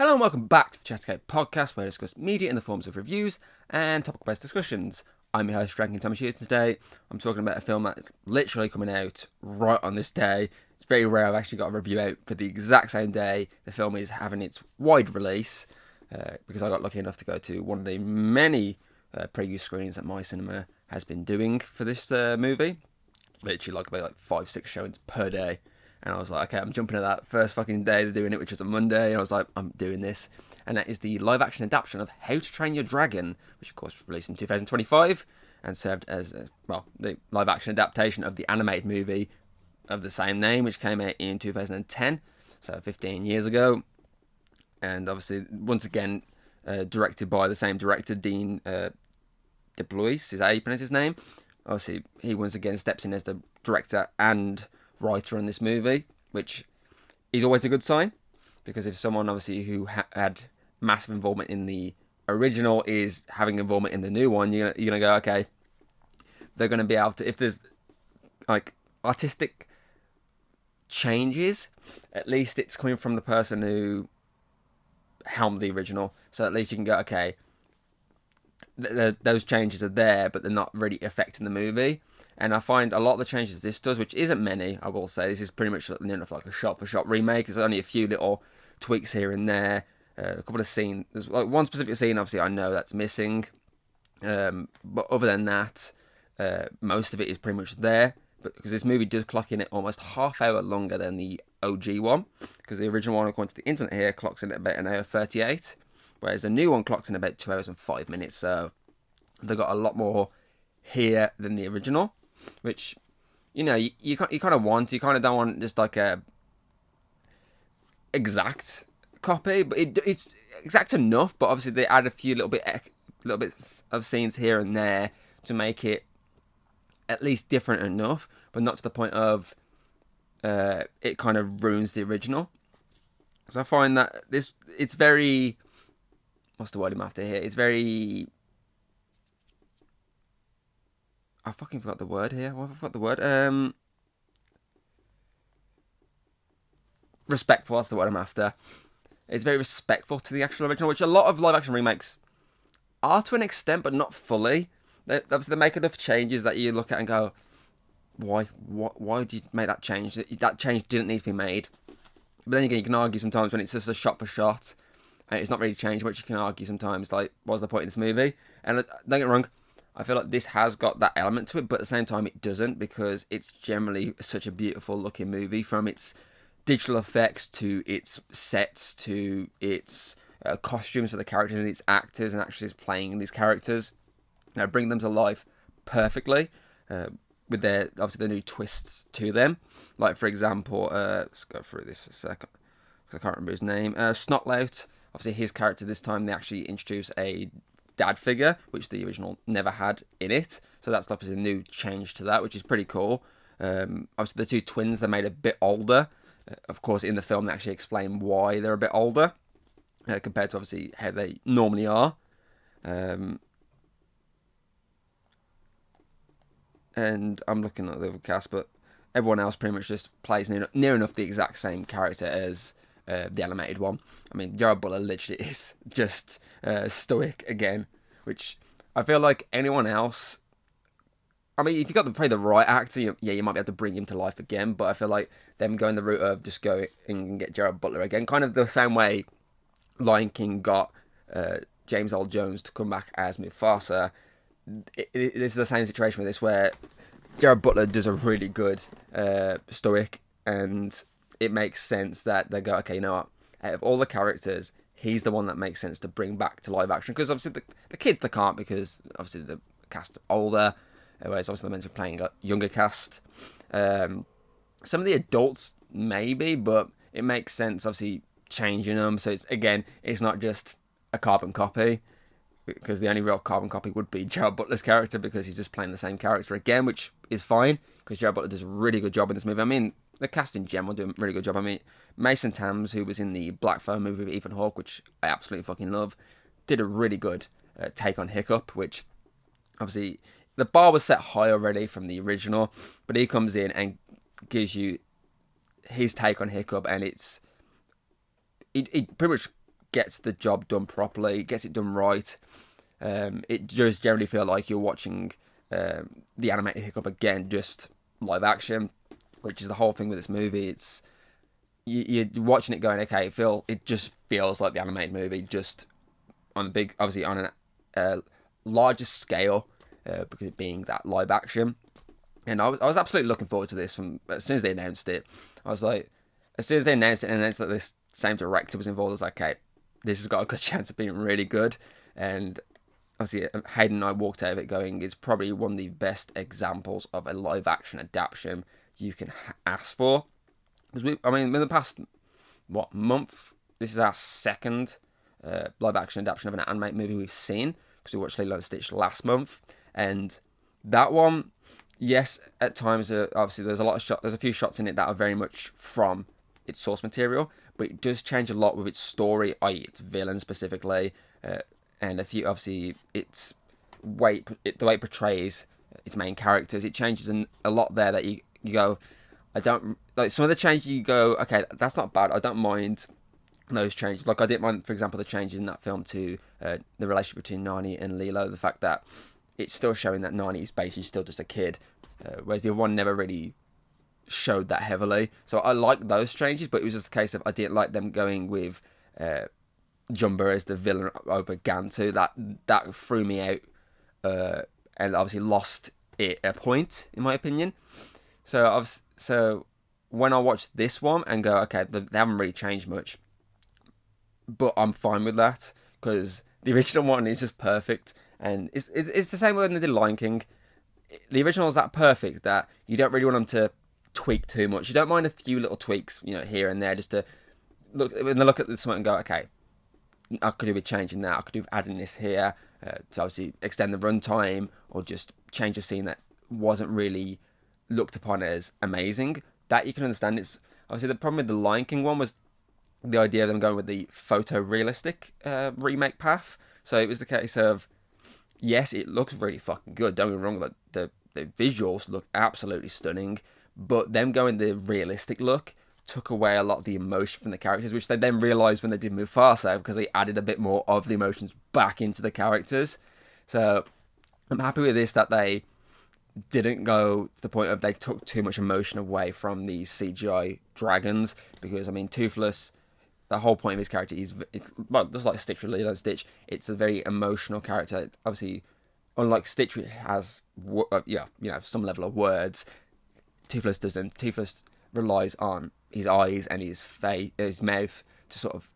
Hello and welcome back to the Chattergate podcast, where I discuss media in the forms of reviews and topic-based discussions. I'm your host, Drankin Thomas Hughes. Today, I'm talking about a film that's literally coming out right on this day. It's very rare I've actually got a review out for the exact same day the film is having its wide release, because I got lucky enough to go to one of the many preview screenings that my cinema has been doing for this movie. Literally about 5-6 showings per day. And I was like, okay, I'm jumping at that first fucking day they're doing it, which was a Monday. And I was like, I'm doing this. And that is the live-action adaptation of How to Train Your Dragon, which, of course, was released in 2025 and served as, the live-action adaptation of the animated movie of the same name, which came out in 2010, so 15 years ago. And obviously, once again, directed by the same director, Dean DeBlois, is that how you pronounce his name? Obviously, he once again steps in as the director and writer on this movie, which is always a good sign, because if someone obviously who had massive involvement in the original is having involvement in the new one, you're gonna go, okay, they're gonna be able to, if there's like artistic changes, at least it's coming from the person who helmed the original, so at least you can go, okay, those changes are there, but they're not really affecting the movie. And I find a lot of the changes this does, which isn't many, I will say, this is pretty much enough like a shot-for-shot remake. There's only a few little tweaks here and there, a couple of scenes. There's like one specific scene, obviously, I know that's missing. But other than that, most of it is pretty much there. But because this movie does clock in at almost half hour longer than the OG one, because the original one, according to the internet here, clocks in at about 1 hour 38, whereas the new one clocks in about 2 hours and 5 minutes. So they've got a lot more here than the original, which, you kind of want. You kind of don't want just like a exact copy, but it's exact enough. But obviously they add a few little bits of scenes here and there to make it at least different enough, but not to the point of it kind of ruins the original. So I find that it's very, what's the word I'm after here? It's very, I fucking forgot the word here. What have I forgot the word? Respectful, that's the word I'm after. It's very respectful to the actual original, which a lot of live-action remakes are to an extent, but not fully. Obviously, they make enough changes that you look at and go, why did you make that change? That change didn't need to be made. But then again, you can argue sometimes when it's just a shot-for-shot, and it's not really changed much, you can argue sometimes, like, what's the point in this movie? And don't get me wrong, I feel like this has got that element to it, but at the same time it doesn't, because it's generally such a beautiful looking movie, from its digital effects to its sets to its costumes for the characters and its actors and actresses playing these characters. Bring them to life perfectly, with their, obviously, the new twists to them. Like, for example, let's go through this a second, because I can't remember his name. Snotlout, obviously his character this time, they actually introduce a dad figure, which the original never had in it. So that's obviously a new change to that, which is pretty cool. Obviously, the two twins, they're made a bit older. Of course, in the film, they actually explain why they're a bit older, compared to, obviously, how they normally are. And I'm looking at the other cast, but everyone else pretty much just plays near enough the exact same character as the animated one. I mean, Gerard Butler literally is just stoic again, which I feel like anyone else, I mean, if you got to play the right actor, you might be able to bring him to life again, but I feel like them going the route of just go and get Gerard Butler again, kind of the same way Lion King got James Earl Jones to come back as Mufasa. It is the same situation with this, where Gerard Butler does a really good stoic, and it makes sense that they go, okay, you know what, out of all the characters, he's the one that makes sense to bring back to live action, because obviously the kids, they can't, because obviously the cast older, whereas obviously they're meant to be playing a younger cast. Some of the adults maybe, but it makes sense obviously changing them, so it's not just a carbon copy, because the only real carbon copy would be Gerard Butler's character, because he's just playing the same character again, which is fine, because Gerard Butler does a really good job in this movie. I mean, the cast in general do a really good job. I mean, Mason Thames, who was in the Black Phone movie with Ethan Hawke, which I absolutely fucking love, did a really good take on Hiccup, which obviously the bar was set high already from the original, but he comes in and gives you his take on Hiccup, and he pretty much gets the job done properly, gets it done right. It does generally feel like you're watching the animated Hiccup again, just live action, which is the whole thing with this movie. It's you're watching it going, okay, it just feels like the animated movie, just on big, obviously on a larger scale, because it being that live action. And I was absolutely looking forward to this from as soon as they announced it. I was like, as soon as they announced it and announced that this same director was involved, I was like, okay, this has got a good chance of being really good. And obviously, Hayden and I walked out of it going, it's probably one of the best examples of a live action adaptation you can ask for. Because in the past, month, this is our second live action adaptation of an animated movie we've seen, because we watched Lilo and Stitch last month. And that one, yes, at times, obviously, there's a few shots in it that are very much from its source material, but it does change a lot with its story, i.e. its villain specifically, and a few, obviously, the way it portrays its main characters. It changes a lot there that you go, I don't, like some of the changes you go, okay, that's not bad, I don't mind those changes. Like, I didn't mind, for example, the changes in that film to the relationship between Nani and Lilo, the fact that it's still showing that Nani is basically still just a kid, whereas the other one never really showed that heavily. So I like those changes, but it was just a case of I didn't like them going with Jumba as the villain over Gantu. That threw me out, and obviously lost it a point, in my opinion. So when I watched this one and go, okay, they haven't really changed much, but I'm fine with that, because the original one is just perfect. And it's the same when they did Lion King. The original is that perfect that you don't really want them to tweak too much. You don't mind a few little tweaks, here and there, just to look at the something and go, okay, I could do with changing that. I could do with adding this here to obviously extend the runtime, or just change a scene that wasn't really looked upon as amazing. That you can understand. It's obviously the problem with the Lion King one was the idea of them going with the photorealistic remake path. So it was the case of, yes, it looks really fucking good. Don't get me wrong, the visuals look absolutely stunning, but them going the realistic look took away a lot of the emotion from the characters, which they then realised when they did Mufasa, because they added a bit more of the emotions back into the characters. So I'm happy with this, that they didn't go to the point of they took too much emotion away from these CGI dragons, because, Toothless, the whole point of his character is, it's just like Stitch with Lilo and Stitch, it's a very emotional character. Obviously, unlike Stitch, which has some level of words, Toothless doesn't. Toothless relies on his eyes and his mouth to sort of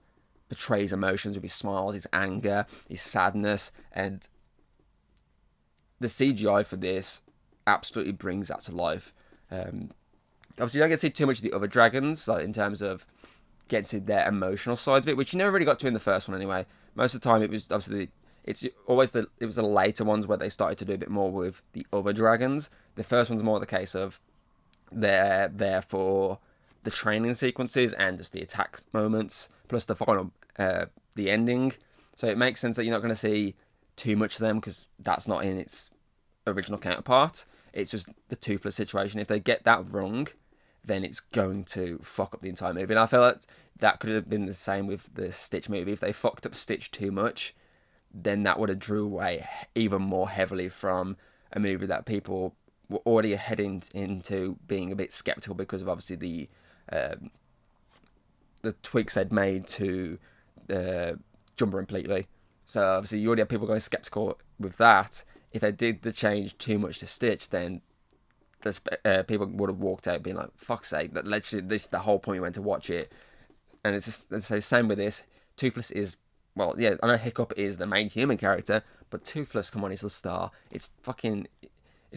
portray his emotions with his smiles, his anger, his sadness, and the CGI for this absolutely brings that to life. Obviously, you don't get to see too much of the other dragons, like in terms of getting to their emotional sides of it, which you never really got to in the first one anyway. Most of the time, it was obviously it was the later ones where they started to do a bit more with the other dragons. The first one's more the case of they're there for the training sequences and just the attack moments, plus the final, the ending. So it makes sense that you're not going to see too much of them, because that's not in its original counterpart. It's just the Toothless situation. If they get that wrong, then it's going to fuck up the entire movie. And I feel like that could have been the same with the Stitch movie. If they fucked up Stitch too much, then that would have drew away even more heavily from a movie that people were already heading into being a bit skeptical, because of obviously the tweaks they'd made to Jumba and Pleatley. So obviously you already have people going skeptical with that. If they did the change too much to Stitch, then people would have walked out being like, fuck's sake, that literally this is the whole point you went to watch it. And it's the same with this. Toothless is, well, yeah, I know Hiccup is the main human character, but Toothless, come on, he's the star. It's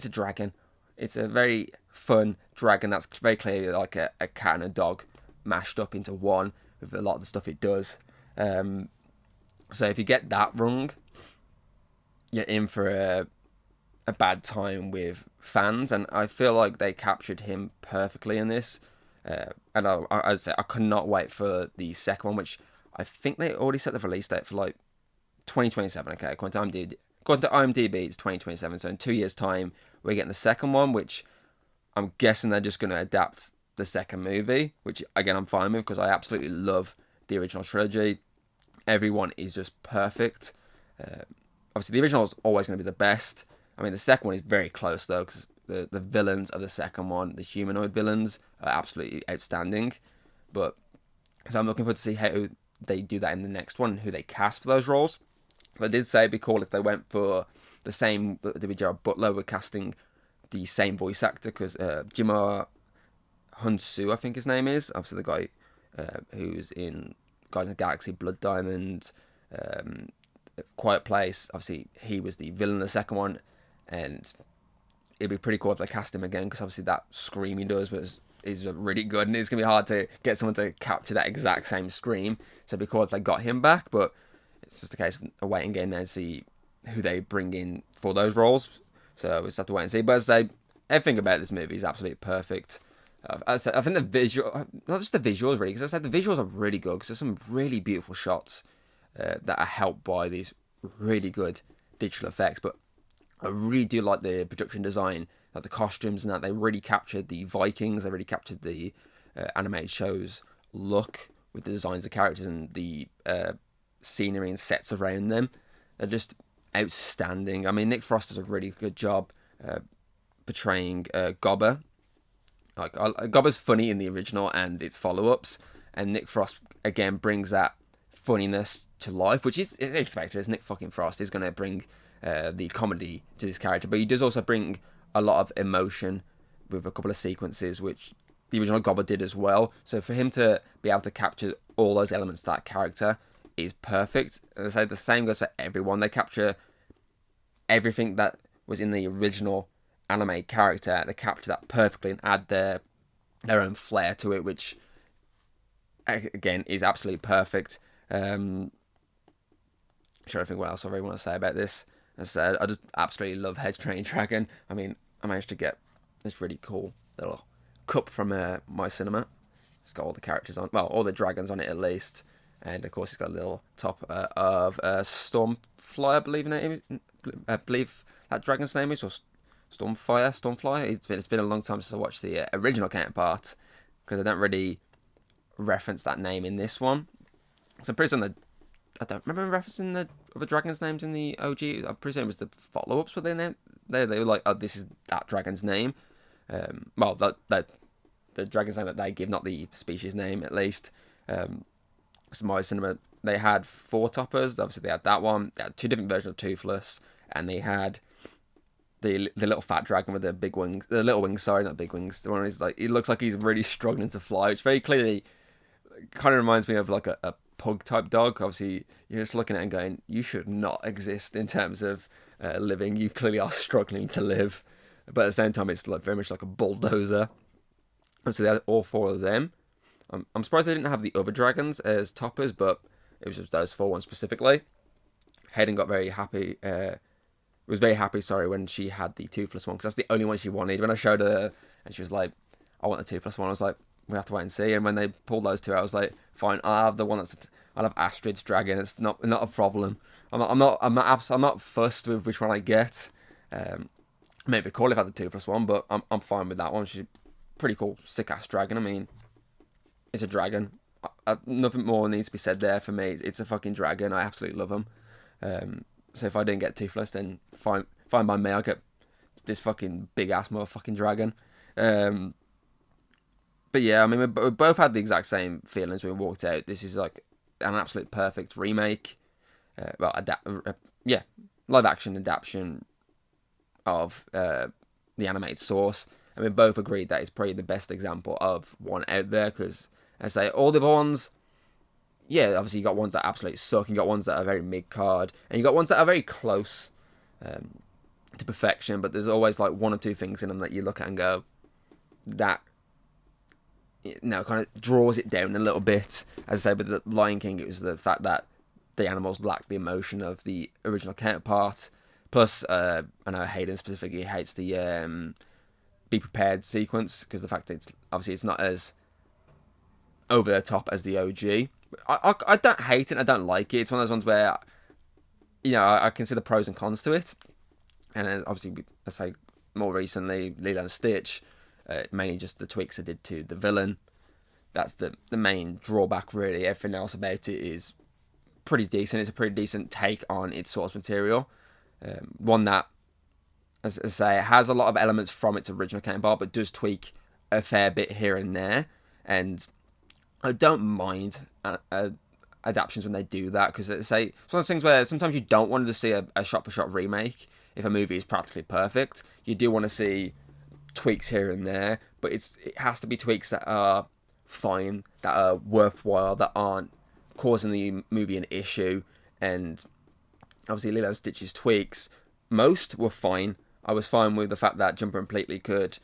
a dragon. It's a very fun dragon that's very clearly like a cat and a dog mashed up into one with a lot of the stuff it does. So if you get that wrong, you're in for a bad time with fans, and I feel like they captured him perfectly in this. And as I say, I could not wait for the second one, which I think they already set the release date for like 2027. Okay, according to IMDb, it's 2027. So in 2 years' time, we're getting the second one, which I'm guessing they're just going to adapt the second movie, which again I'm fine with, because I absolutely love the original trilogy. everyone is just perfect. Obviously, the original is always going to be the best. I mean, the second one is very close, though, because the villains of the second one, the humanoid villains, are absolutely outstanding. But so I'm looking forward to see how they do that in the next one, who they cast for those roles. I did say it'd be cool if they went for the same. David Gerard Butler were casting the same voice actor, because Jimmo Hunsu, I think his name is, obviously the guy who's in Guardians of the Galaxy, Blood Diamond, Quiet Place. Obviously, he was the villain in the second one, and it'd be pretty cool if they cast him again, because obviously that scream he does is really good, and it's gonna be hard to get someone to capture that exact same scream. So it'd be cool if they got him back, but it's just a case of a waiting game there and see who they bring in for those roles. So we'll just have to wait and see. But as I say, everything about this movie is absolutely perfect. I think the visual, not just the visuals really, because I said the visuals are really good, because there's some really beautiful shots that are helped by these really good digital effects. But I really do like the production design, like the costumes and that. They really captured the Vikings. They really captured the animated show's look with the designs of characters and the scenery and sets around them. They're just outstanding. I mean, Nick Frost does a really good job portraying Gobber. Like Gobber's funny in the original and its follow-ups, and Nick Frost again brings that funniness to life, which is expected, as Nick fucking Frost is going to bring the comedy to this character. But he does also bring a lot of emotion with a couple of sequences, which the original Gobber did as well. So for him to be able to capture all those elements of that character is perfect. And I say the same goes for everyone. They capture everything that was in the original anime character. They capture that perfectly and add their own flair to it, which again is absolutely perfect. Sure, I think what else I really want to say about this. As I said, I just absolutely love Hedge Train Dragon. I mean, I managed to get this really cool little cup from my cinema. It's got all the characters on, well, all the dragons on it at least. And of course, it's got a little top of Stormfly, I believe that dragon's name is, or Stormfly. It's been a long time since I watched the original counterpart, because I don't really reference that name in this one. So I'm pretty certain I don't remember referencing the other dragons' names in the OG. I'm pretty certain it was the follow-ups with their name. They were like, oh, this is that dragon's name. Well, that the dragon's name that they give, not the species name, at least. So my cinema, they had 4 toppers. Obviously, they had that one. They had 2 different versions of Toothless, and they had the little fat dragon with the big wings, the little wings. Sorry, not big wings. The one who's like, it looks like he's really struggling to fly, which very clearly kind of reminds me of like a pug type dog. Obviously, you're just looking at it and going, you should not exist in terms of living. You clearly are struggling to live, but at the same time, it's like very much like a bulldozer. And so they had all 4 of them. I'm surprised they didn't have the other dragons as toppers, but it was just those 4 ones specifically. Hayden got very happy. Was very happy, when she had the Toothless one, because that's the only one she wanted. When I showed her, and she was like, "I want the Toothless one," I was like, "We have to wait and see." And when they pulled those 2, I was like, "Fine, I'll have the one I'll have Astrid's dragon. It's not a problem. I'm not fussed with which one I get. Maybe cool if I had the Toothless one, but I'm fine with that one. She's a pretty cool, sick ass dragon. I mean, it's a dragon. Nothing more needs to be said there for me. It's a fucking dragon. I absolutely love them. So if I didn't get Toothless, then fine by me. I'll get this fucking big ass motherfucking dragon. But yeah, I mean, we both had the exact same feelings when we walked out. This is like an absolute perfect remake. Live action adaptation of the animated source. And we both agreed that it's probably the best example of one out there, because I say all the other ones, yeah, obviously you got ones that absolutely suck, you got ones that are very mid-card, and you got ones that are very close to perfection, but there's always like 1 or 2 things in them that you look at and go, that, kind of draws it down a little bit. As I say, with the Lion King, it was the fact that the animals lacked the emotion of the original counterpart. Plus, I know Hayden specifically hates the Be Prepared sequence, because the fact that it's not as over the top as the OG. I don't hate it, I don't like it. It's one of those ones where, I can see the pros and cons to it. And then obviously, I say more recently, Lilo and Stitch, mainly just the tweaks I did to the villain. That's the main drawback, really. Everything else about it is pretty decent. It's a pretty decent take on its source material. One that, as I say, it has a lot of elements from its original counterpart, but does tweak a fair bit here and there. And I don't mind adaptations when they do that, because it's one of those things where sometimes you don't want to see a shot-for-shot remake if a movie is practically perfect. You do want to see tweaks here and there, but it has to be tweaks that are fine, that are worthwhile, that aren't causing the movie an issue. And obviously Lilo and Stitch's tweaks, most were fine. I was fine with the fact that Jumper and Pleatley could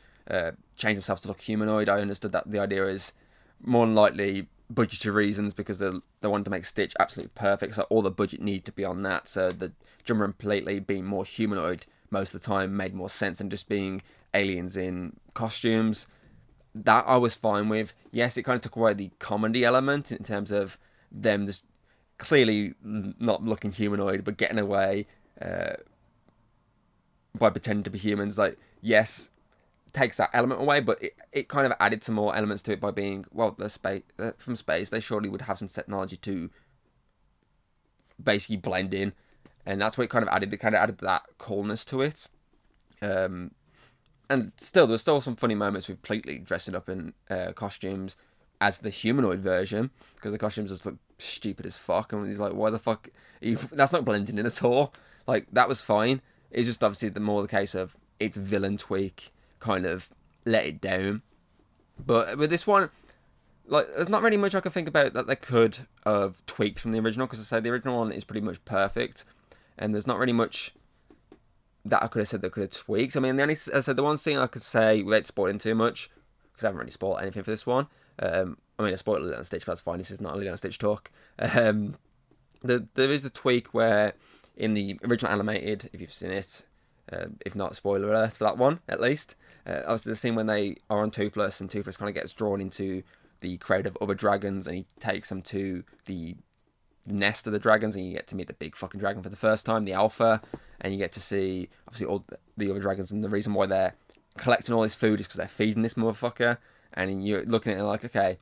change themselves to look humanoid. I understood that the idea is more than likely budgetary reasons, because they wanted to make Stitch absolutely perfect, so all the budget needed to be on that. So the Jumper and Pleatley being more humanoid most of the time made more sense than just being aliens in costumes. That I was fine with. Yes, it kind of took away the comedy element in terms of them just clearly not looking humanoid, but getting away by pretending to be humans. Like, yes, takes that element away, but it kind of added some more elements to it by being, well, from space. They surely would have some technology to basically blend in, and that's what it kind of added. It kind of added that coolness to it. And still, there's still some funny moments with Pleatley dressing up in costumes as the humanoid version, because the costumes just look stupid as fuck, and he's like, why the fuck that's not blending in at all. Like, that was fine. It's just obviously the case of its villain tweak kind of let it down. But with this one, like, there's not really much I can think about that they could have tweaked from the original, because I say the original one is pretty much perfect, and there's not really much that I could have said that could have tweaked. I mean, the one scene I could say without spoiling too much, because I haven't really spoiled anything for this one. I mean, I spoiled Lilo and Stitch, but that's fine. This is not a Lilo and Stitch talk. There is a tweak where in the original animated, if you've seen it, if not, spoiler alert for that one at least. Obviously, the scene when they are on Toothless, and Toothless kind of gets drawn into the crowd of other dragons, and he takes them to the nest of the dragons, and you get to meet the big fucking dragon for the first time, the Alpha, and you get to see obviously all the other dragons, and the reason why they're collecting all this food is because they're feeding this motherfucker, and you're looking at it like, okay,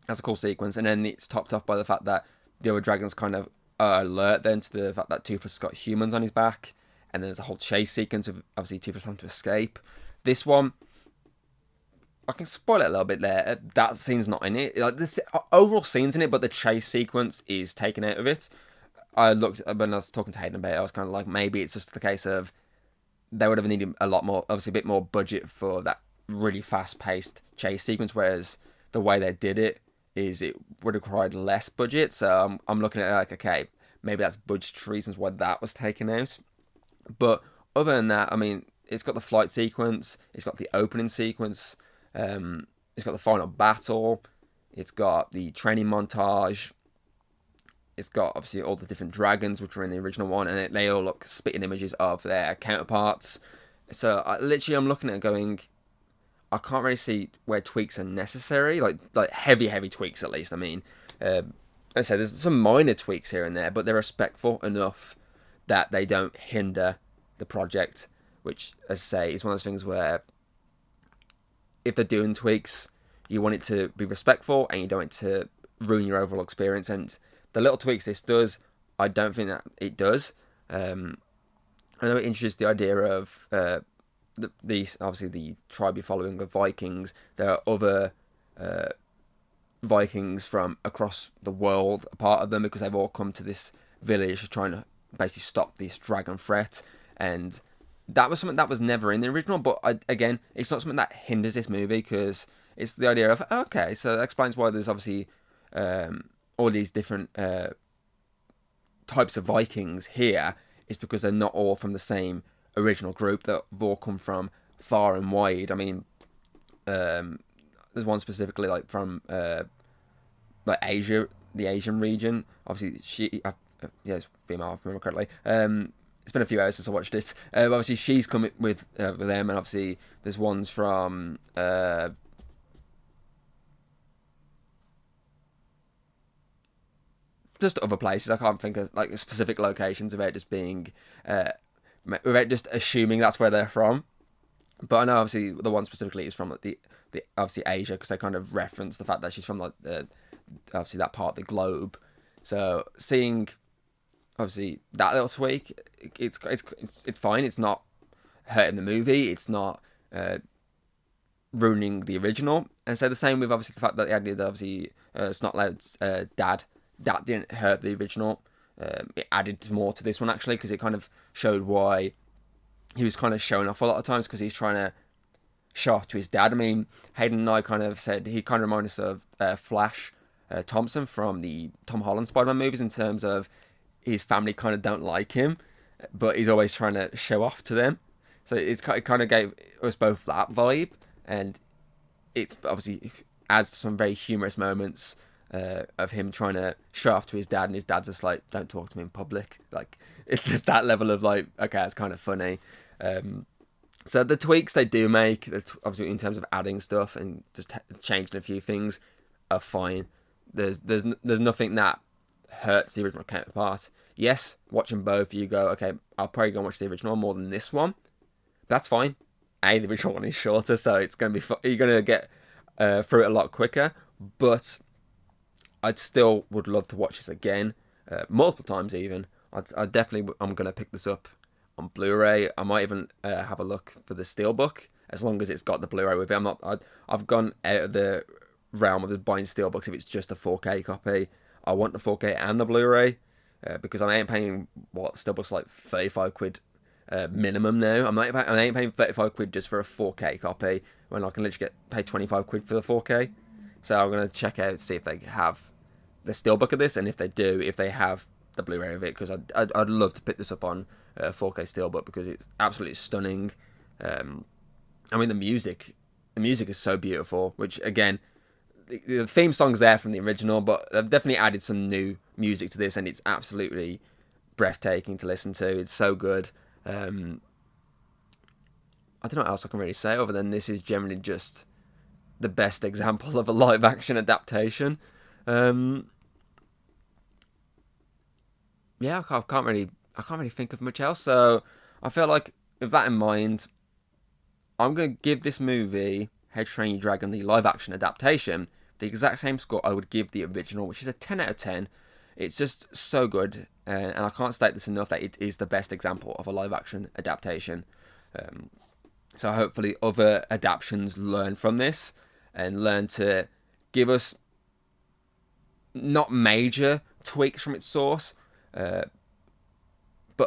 that's a cool sequence, and then it's topped off by the fact that the other dragons kind of are alert then to the fact that Toothless has got humans on his back, and then there's a whole chase sequence of obviously Toothless having to escape. This one, I can spoil it a little bit there. That scene's not in it. Like, this overall scene's in it, but the chase sequence is taken out of it. When I was talking to Hayden about it, I was kind of like, maybe it's just the case of they would have needed a lot more, obviously a bit more budget for that really fast-paced chase sequence, whereas the way they did it is it would have required less budget. So I'm looking at it like, okay, maybe that's budgetary reasons why that was taken out. But other than that, I mean, it's got the flight sequence, it's got the opening sequence, it's got the final battle, it's got the training montage, it's got obviously all the different dragons which were in the original one, and they all look spitting images of their counterparts. So I'm looking at it going, I can't really see where tweaks are necessary, like heavy tweaks at least. I mean, as I said, there's some minor tweaks here and there, but they're respectful enough that they don't hinder the project, which, as I say, is one of those things where if they're doing tweaks, you want it to be respectful and you don't want it to ruin your overall experience. And the little tweaks this does, I don't think that it does. I know it introduced the idea of obviously the tribe you're following of Vikings. There are other Vikings from across the world, a part of them, because they've all come to this village trying to basically stop this dragon threat. And that was something that was never in the original, but again, it's not something that hinders this movie, because it's the idea of, okay, so that explains why there's obviously all these different types of Vikings here. It's because they're not all from the same original group, that have all come from far and wide. I mean, there's one specifically like from like Asia, the Asian region. Obviously, it's female, if I remember correctly. It's been a few hours since I watched it. Obviously, she's come with them, and obviously there's ones from just other places. I can't think of like specific locations without just being without just assuming that's where they're from. But I know obviously the one specifically is from like, the obviously Asia, because they kind of reference the fact that she's from like obviously that part of the globe. So seeing obviously that little tweak, it's fine. It's not hurting the movie. It's not ruining the original. And so the same with obviously the fact that the idea that obviously Snot Loud's dad, that didn't hurt the original. It added more to this one actually, because it kind of showed why he was kind of showing off a lot of times, because he's trying to show off to his dad. I mean, Hayden and I kind of said he kind of reminded us of Flash Thompson from the Tom Holland Spider-Man movies, in terms of his family kind of don't like him, but he's always trying to show off to them. So it kind of gave us both that vibe, and it's obviously adds some very humorous moments of him trying to show off to his dad, and his dad's just like, don't talk to me in public. Like, it's just that level of like, okay, it's kind of funny. So the tweaks they do make, obviously in terms of adding stuff and just changing a few things, are fine. There's nothing that hurts the original counterpart. Yes, watching both, you go, okay, I'll probably go and watch the original more than this one. That's fine. The original one is shorter, so it's going to be you're going to get through it a lot quicker. But I'd still would love to watch this again, multiple times even. I'm going to pick this up on Blu-ray. I might even have a look for the Steelbook, as long as it's got the Blu-ray with it. I've gone out of the realm of buying Steelbooks if it's just a 4K copy. I want the 4K and the Blu-ray, because I ain't paying Steelbook's like 35 quid minimum now. I ain't paying 35 quid just for a 4K copy, when I can literally pay 25 quid for the 4K. So I'm going to check out, see if they have the Steelbook of this, and if they do, if they have the Blu-ray of it, because I'd love to pick this up on 4K Steelbook, because it's absolutely stunning. I mean, the music is so beautiful, which again, the theme song's there from the original, but they've definitely added some new music to this, and it's absolutely breathtaking to listen to. It's so good. I don't know what else I can really say other than this is generally just the best example of a live action adaptation. Yeah, I can't really think of much else. So I feel like with that in mind, I'm gonna give this movie, How to Train Your Dragon, the live action adaptation, the exact same score I would give the original, which is a 10 out of 10. It's just so good, and I can't state this enough that it is the best example of a live action adaptation. So hopefully other adaptations learn from this and learn to give us not major tweaks from its source, but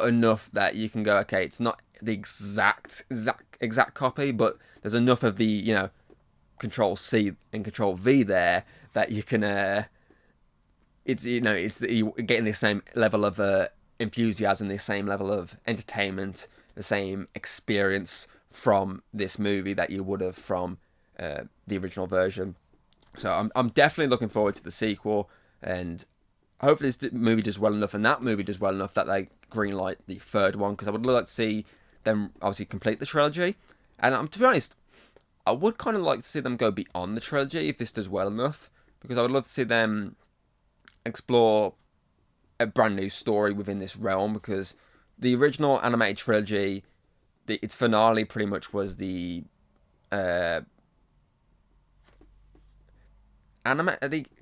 enough that you can go, okay, it's not the exact copy, but there's enough of the, Control C and Control V there that you can, you're getting the same level of enthusiasm, the same level of entertainment, the same experience from this movie that you would have from the original version. So I'm definitely looking forward to the sequel, and hopefully this movie does well enough, and that movie does well enough that they greenlight the third one, because I would like to see them obviously complete the trilogy. And to be honest, I would kind of like to see them go beyond the trilogy if this does well enough, because I would love to see them explore a brand new story within this realm, because the original animated trilogy, its finale pretty much was the the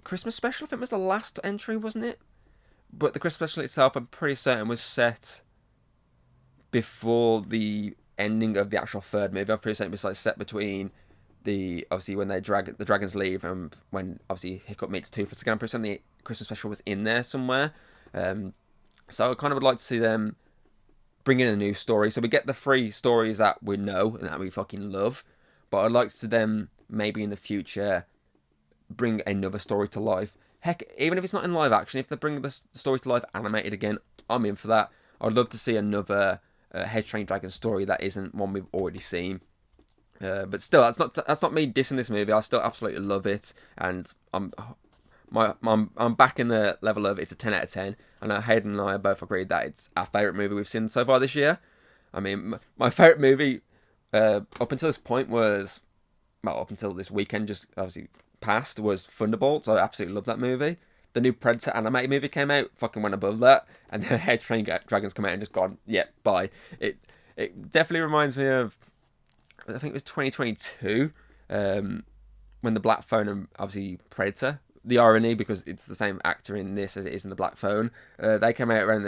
Christmas special. I think was the last entry, wasn't it? But the Christmas special itself, I'm pretty certain, was set before the ending of the actual third movie. I'm pretty certain it was like set between obviously when the dragons leave, and when obviously Hiccup meets Toothless again. I'm pretty certain the Christmas special was in there somewhere. So I kind of would like to see them bring in a new story. So we get the three stories that we know and that we fucking love, but I'd like to see them maybe in the future bring another story to life. Heck, even if it's not in live action, if they bring the story to life animated again, I'm in for that. I'd love to see another How to Train Your Dragon story that isn't one we've already seen. But still, that's not me dissing this movie. I still absolutely love it, and I'm back in the level of it's a 10 out of 10. I know Hayden and I both agreed that it's our favourite movie we've seen so far this year. I mean, my favourite movie up until this point was, up until this weekend just obviously passed, was Thunderbolts. I absolutely love that movie. The new Predator animated movie came out, fucking went above that, and then How to Train Your Dragons come out and just gone, yeah, bye. It definitely reminds me of, I think it was 2022, when the Black Phone and obviously Predator the irony, because it's the same actor in this as it is in The Black Phone. They came out around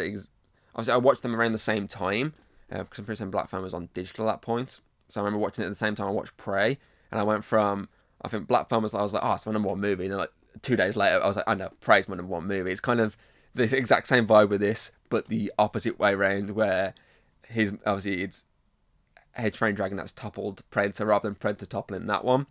obviously I watched them around the same time, because I'm pretty sure Black Phone was on digital at that point. So I remember watching it at the same time I watched Prey, and I went from, I think Black Phone I was like, oh, it's my number one movie, and then like 2 days later I was like, oh no, Prey's my number one movie. It's kind of the exact same vibe with this, but the opposite way around, where obviously it's Hedge Train Dragon that's toppled Predator rather than Predator toppling that one.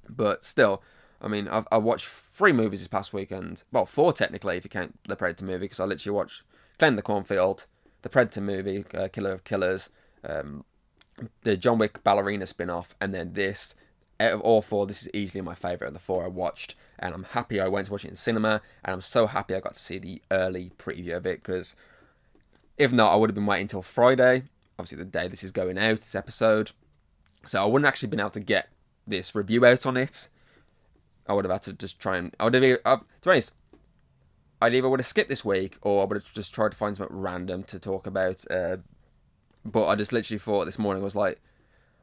But still, I mean, I watched 3 movies this past weekend. Well, 4 technically if you count the Predator movie, because I literally watched Glenn the Cornfield, the Predator movie, Killer of Killers, the John Wick Ballerina spin-off, and then this. Out of all 4, this is easily my favourite of the 4 I watched, and I'm happy I went to watch it in cinema, and I'm so happy I got to see the early preview of it, because if not, I would have been waiting until Friday, obviously the day this is going out, this episode, so I wouldn't actually been able to get this review out on it. I would have had to just try and, to be honest, I'd either would have skipped this week, or I would have just tried to find something random to talk about, but I just literally thought this morning, I was like,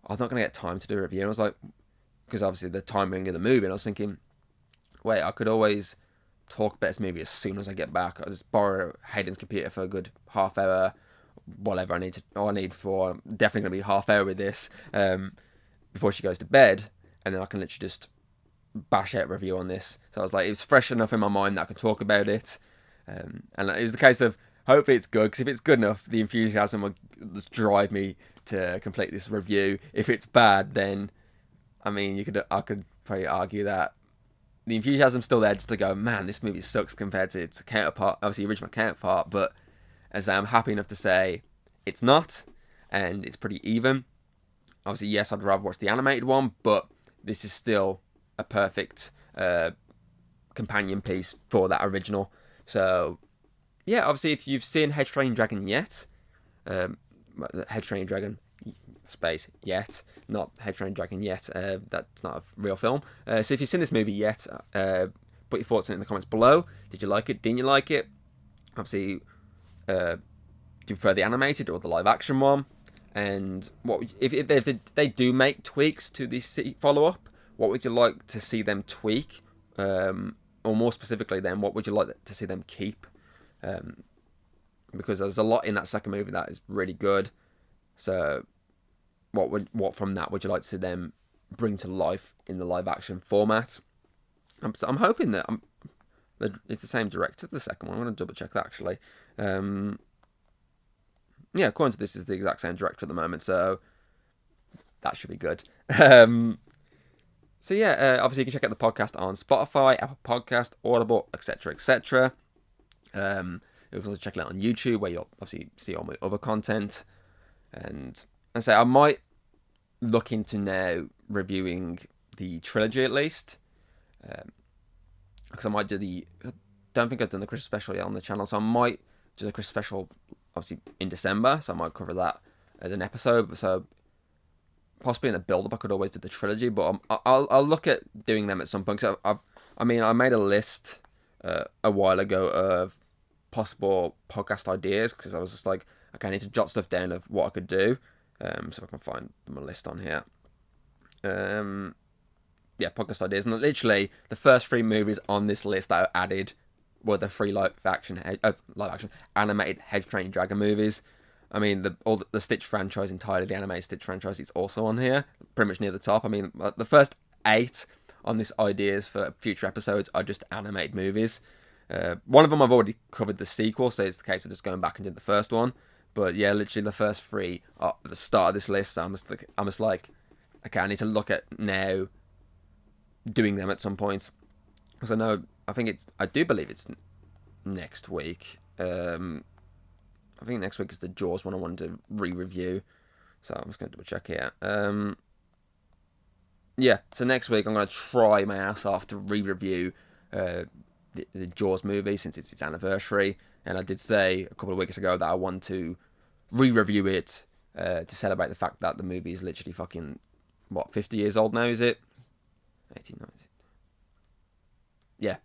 I'm not going to get time to do a review, and I was like, because obviously the timing of the movie, and I was thinking, wait, I could always talk about this movie as soon as I get back. I'll just borrow Hayden's computer for a good half hour, whatever I need for. I'm definitely going to be half hour with this before she goes to bed, and then I can literally just bash out a review on this. So I was like, it was fresh enough in my mind that I could talk about it, and it was the case of, hopefully it's good, because if it's good enough, the enthusiasm will just drive me to complete this review. If it's bad, then I mean, I could probably argue that the enthusiasm's still there just to go, man, this movie sucks compared to its counterpart, obviously original counterpart, but as I'm happy enough to say, it's not, and it's pretty even. Obviously, yes, I'd rather watch the animated one, but this is still a perfect companion piece for that original. So, yeah, obviously, if you've seen Hedge Train Dragon yet, Hedge Train Dragon space yet, not Hedge Train Dragon yet, that's not a real film. So if you've seen this movie yet, put your thoughts in the comments below. Did you like it? Didn't you like it? Obviously, do you prefer the animated or the live action one? And what if they do make tweaks to this follow-up, what would you like to see them tweak? Or more specifically then, what would you like to see them keep? Because there's a lot in that second movie that is really good. So what from that would you like to see them bring to life in the live action format? I'm hoping that it's the same director, the second one. I'm going to double check that actually. Yeah, according to this, is the exact same director at the moment, so that should be good. So yeah, obviously you can check out the podcast on Spotify, Apple Podcast, Audible, etc., etc. You can also check it out on YouTube, where you'll obviously see all my other content. And say I might look into now reviewing the trilogy at least, because I might do I don't think I've done the Christmas special yet on the channel, so I might do the Christmas special obviously in December, so I might cover that as an episode. So possibly in a build-up I could always do the trilogy, but I'll look at doing them at some point. So I made a list a while ago of possible podcast ideas, because I was just like, okay, I need to jot stuff down of what I could do. So I can find my list on here. Yeah, podcast ideas. And literally, the first 3 movies on this list that I added were the 3 live action animated Hedge Train Dragon movies. I mean, the Stitch franchise entirely, the animated Stitch franchise, is also on here, pretty much near the top. I mean, the first 8 on this ideas for future episodes are just animated movies. One of them I've already covered the sequel, so it's the case of just going back and doing the first one. But yeah, literally the first 3 are at the start of this list. So I'm just like, okay, I need to look at now doing them at some point. Because I do believe it's next week. I think next week is the Jaws one I wanted to re-review. So I'm just going to double check here. Yeah, so next week I'm going to try my ass off to re-review the Jaws movie, since it's its anniversary. And I did say a couple of weeks ago that I want to re-review it to celebrate the fact that the movie is literally fucking, 50 years old now, is it? 18, 19. Yeah,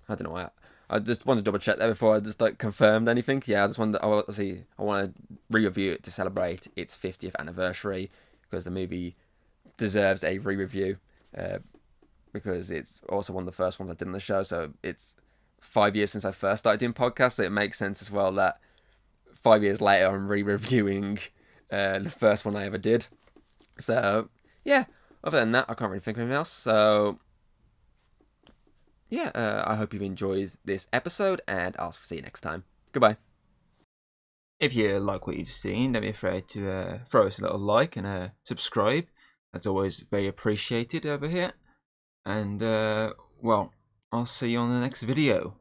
I don't know. I just wanted to double check that before I just confirmed anything. Yeah, I just wanted I want to re-review it to celebrate its 50th anniversary, because the movie deserves a re-review. because it's also one of the first ones I did on the show. So it's 5 years since I first started doing podcasts. So it makes sense as well that 5 years later I'm re-reviewing the first one I ever did. So yeah, other than that, I can't really think of anything else. So yeah, I hope you've enjoyed this episode, and I'll see you next time. Goodbye. If you like what you've seen, don't be afraid to throw us a little like and subscribe. That's always very appreciated over here. And, well, I'll see you on the next video.